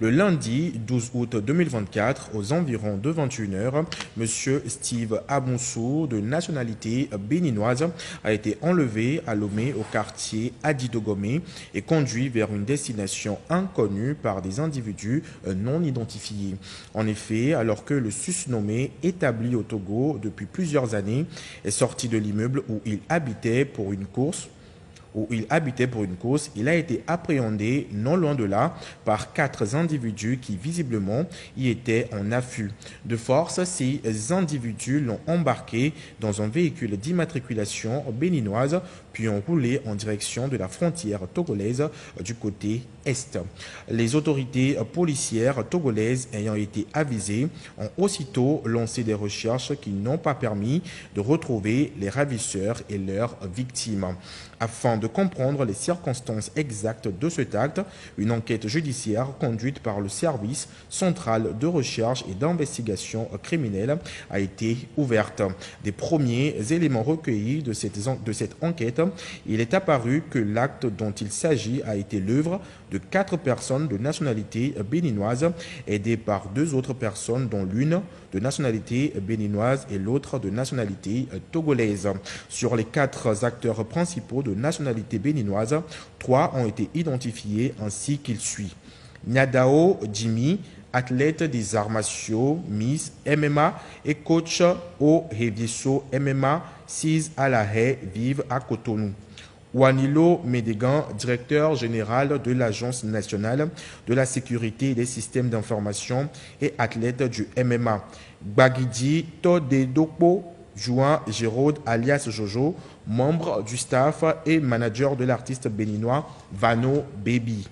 Le lundi 12 août 2024, aux environs de 21 heures, M. Steve Abonsou, de nationalité béninoise, a été enlevé à Lomé au quartier Adidogomé et conduit vers une destination inconnue par des individus non identifiés. En effet, alors que le susnommé, établi au Togo depuis plusieurs années, est sorti de l'immeuble où il habitait pour une course, il a été appréhendé non loin de là par 4 individus qui visiblement y étaient en affût. De force, ces individus l'ont embarqué dans un véhicule d'immatriculation béninoise puis ont roulé en direction de la frontière togolaise du côté est. Les autorités policières togolaises ayant été avisées ont aussitôt lancé des recherches qui n'ont pas permis de retrouver les ravisseurs et leurs victimes. Afin de comprendre les circonstances exactes de cet acte, une enquête judiciaire conduite par le service central de recherche et d'investigation criminelle a été ouverte. Des premiers éléments recueillis de cette enquête, il est apparu que l'acte dont il s'agit a été l'œuvre de 4 personnes de nationalité béninoise, aidées par 2 autres personnes, dont l'une de nationalité béninoise et l'autre de nationalité togolaise. Sur les 4 acteurs principaux de nationalité béninoise, 3 ont été identifiés ainsi qu'il suit. Nyadao Jimmy, athlète des arts martiaux, Miss MMA et coach au Revieso MMA, 6 à La Haye, vive à Cotonou. Wanilo Médégan, directeur général de l'Agence nationale de la sécurité et des systèmes d'information et athlète du MMA. Gbagidi Todedokpo, Juan Géraude alias Jojo, membre du staff et manager de l'artiste béninois Vano Baby.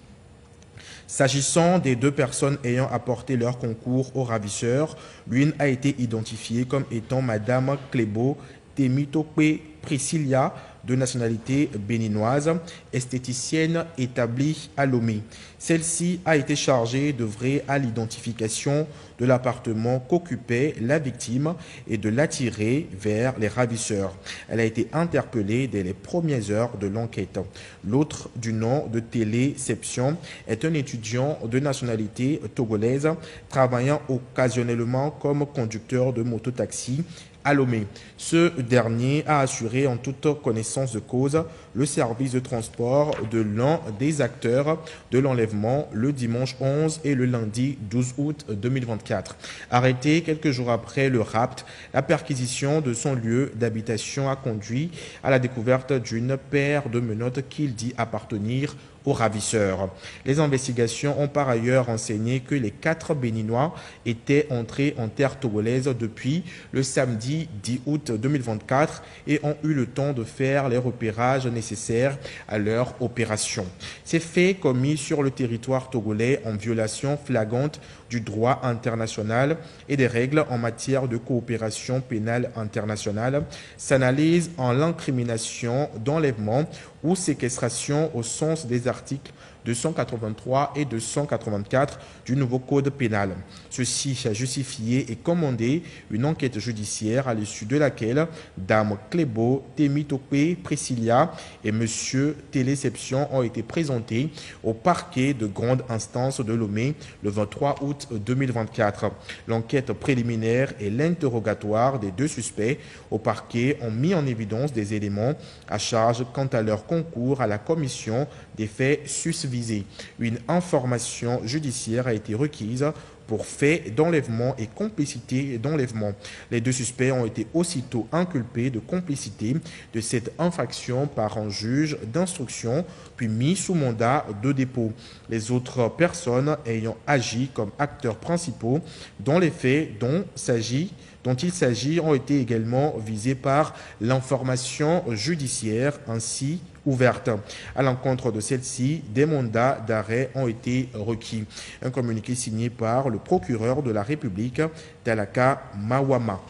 S'agissant des 2 personnes ayant apporté leur concours aux ravisseurs, l'une a été identifiée comme étant Madame Clébo Temitope Priscilla, de nationalité béninoise, esthéticienne établie à Lomé. Celle-ci a été chargée d'œuvrer à l'identification de l'appartement qu'occupait la victime et de l'attirer vers les ravisseurs. Elle a été interpellée dès les premières heures de l'enquête. L'autre, du nom de Téléception, est un étudiant de nationalité togolaise travaillant occasionnellement comme conducteur de mototaxi à Lomé. Ce dernier a assuré en toute connaissance de cause le service de transport de l'un des acteurs de l'enlèvement le dimanche 11 et le lundi 12 août 2024. Arrêté quelques jours après le rapt, la perquisition de son lieu d'habitation a conduit à la découverte d'une paire de menottes qu'il dit appartenir aux ravisseurs. Les investigations ont par ailleurs renseigné que les 4 Béninois étaient entrés en terre togolaise depuis le samedi 10 août 2024 et ont eu le temps de faire les repérages nécessaires à leur opération. Ces faits commis sur le territoire togolais en violation flagrante du droit international et des règles en matière de coopération pénale internationale s'analysent en l'incrimination d'enlèvement ou séquestration au sens des articles 283 et 284 du nouveau code pénal. Ceci a justifié et commandé une enquête judiciaire à l'issue de laquelle Dame Clébo Temitope Priscilla et Monsieur Téléception ont été présentés au parquet de grande instance de Lomé le 23 août 2024. L'enquête préliminaire et l'interrogatoire des 2 suspects au parquet ont mis en évidence des éléments à charge quant à leur concours à la commission des faits susvisés. Une information judiciaire a été requise pour fait d'enlèvement et complicité d'enlèvement. Les 2 suspects ont été aussitôt inculpés de complicité de cette infraction par un juge d'instruction, puis mis sous mandat de dépôt. Les autres personnes ayant agi comme acteurs principaux dans les faits dont il s'agit ont été également visées par l'information judiciaire ainsi ouverte. À l'encontre de celle-ci, des mandats d'arrêt ont été requis. Un communiqué signé par le procureur de la République, Talaka Mawama.